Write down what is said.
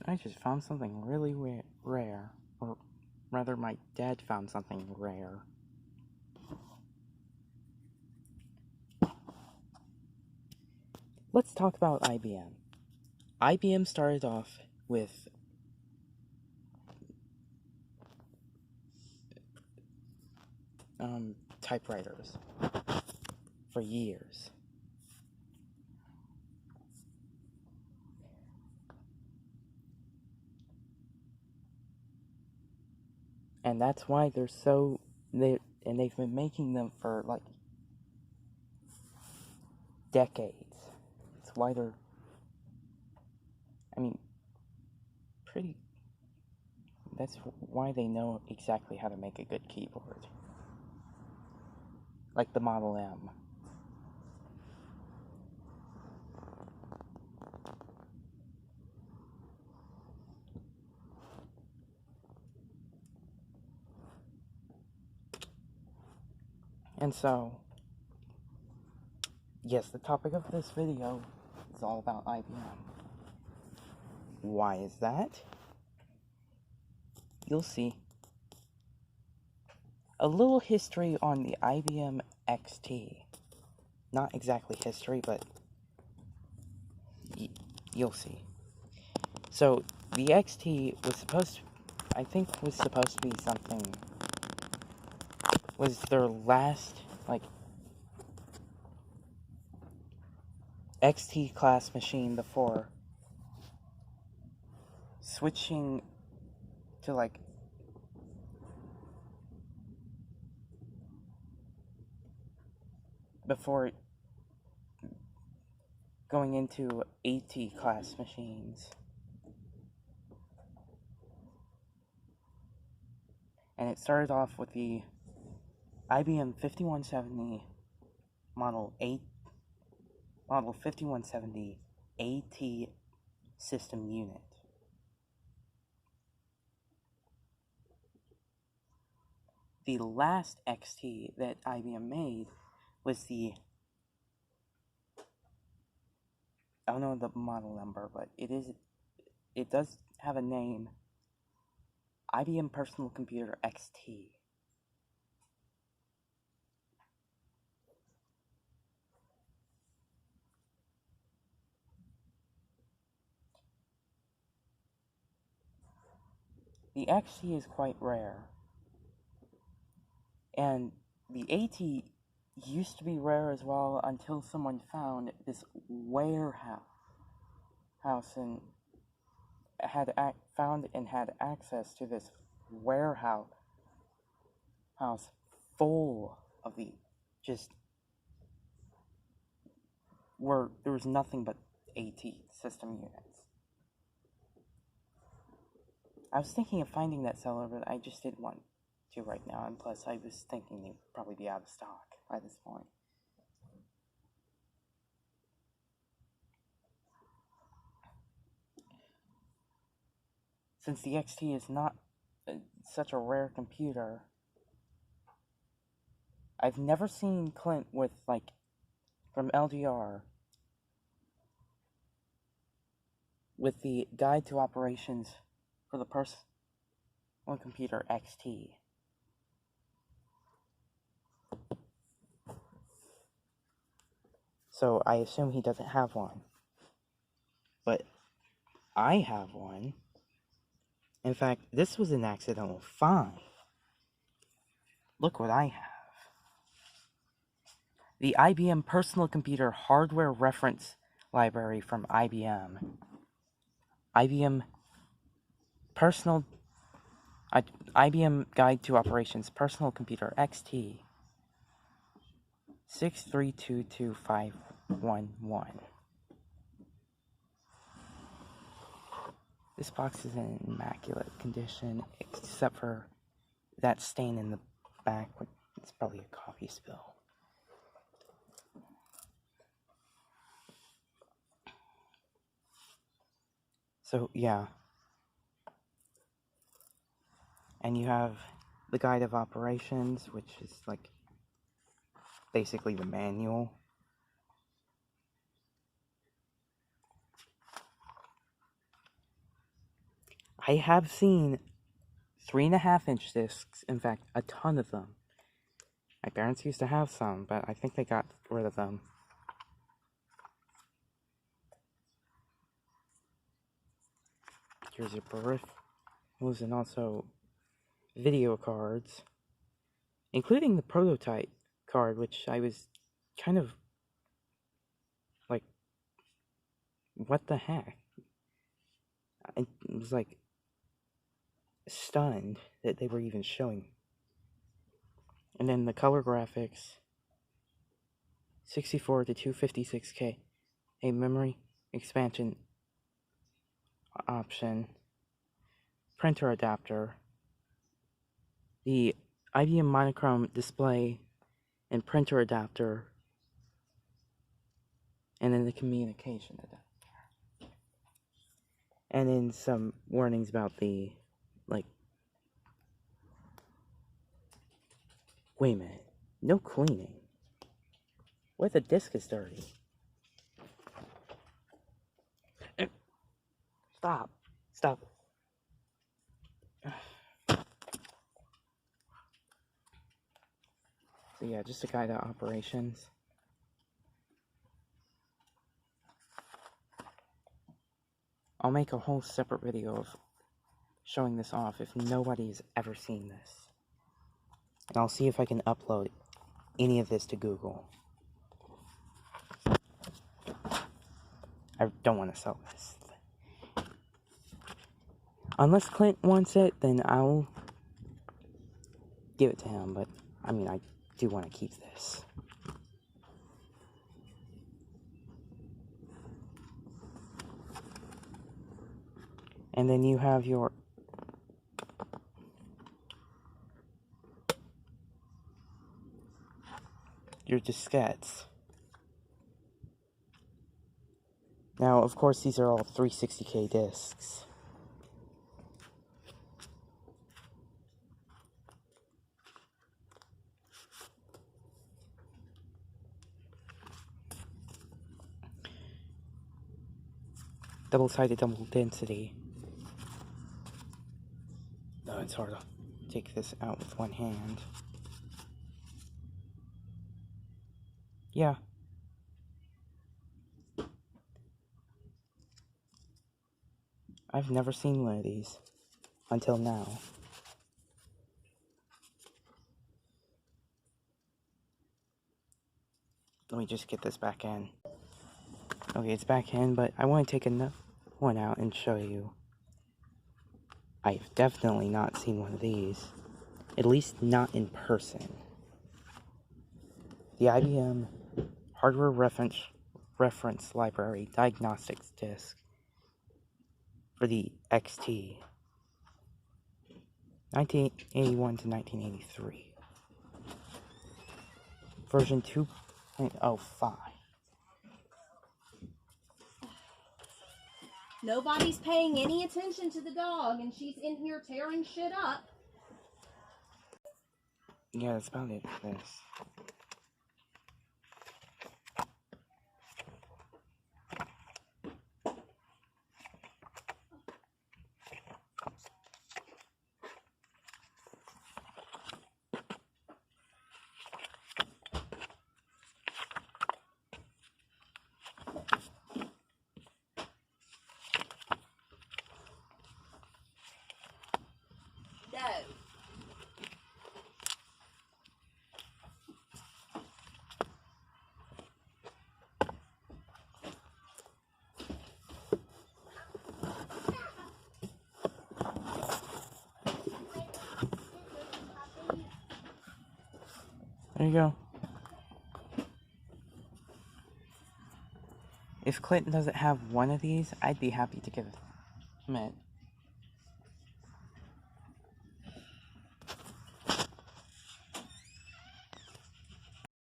I just found something really rare. Or rather, my dad found something rare. Let's talk about IBM. IBM started off with typewriters for years. And that's why they're so... they've been making them for, like, decades. That's why they're... I mean, pretty... That's why they know exactly how to make a good keyboard. Like the Model M. And so, yes, the topic of this video is all about IBM. Why is that? You'll see. A little history on the IBM XT. Not exactly history, but you'll see. So, the XT was supposed to be something... was their last, like, XT class machine before switching to, like, before going into AT class machines. And it started off with the IBM 5170 Model 5170 AT system unit. The last XT that IBM made was the... I don't know the model number, but it does have a name. IBM Personal Computer XT. The XT is quite rare. And the AT used to be rare as well until someone found this warehouse and had access to this warehouse full of the where there was nothing but AT system units. I was thinking of finding that seller, but I just didn't want to right now, and plus I was thinking they'd probably be out of stock by this point. Since the XT is not such a rare computer, I've never seen Clint with, like, from LGR, with the Guide to Operations for the Personal Computer XT. So I assume he doesn't have one. But I have one. In fact, this was an accidental find. Look what I have. The IBM Personal Computer Hardware Reference Library from IBM. IBM Guide to Operations Personal Computer XT 6322511. This box is in immaculate condition, except for that stain in the back. It's probably a coffee spill. So, yeah. And you have the Guide of Operations, which is, like, basically the manual. I have seen 3.5-inch discs, in fact, a ton of them. My parents used to have some, but I think they got rid of them. Here's your peripherals and also video cards, including the prototype card, which I was kind of like, what the heck? I was like stunned that they were even showing. And then the color graphics, 64 to 256K, a memory expansion option, printer adapter, the IBM monochrome display and printer adapter, and then the communication adapter. And then some warnings about the, like, wait a minute, no cleaning. What, the disc is dirty? Stop. So yeah, just to guide the operations. I'll make a whole separate video of showing this off if nobody's ever seen this. And I'll see if I can upload any of this to Google. I don't want to sell this. Unless Clint wants it, then I'll give it to him, but I mean, I do want to keep this. And then you have your diskettes. Now, of course, these are all 360K discs. Double-sided, double density. No, it's hard to take this out with one hand. Yeah. I've never seen one of these until now. Let me just get this back in. Okay, it's back in, but I want to take another one out and show you. I've definitely not seen one of these. At least not in person. The IBM Hardware Reference Library Diagnostics Disc for the XT, 1981 to 1983. Version 2.05. Nobody's paying any attention to the dog, and she's in here tearing shit up. Yeah, that's about it for this. There you go. If Clinton doesn't have one of these, I'd be happy to give him it.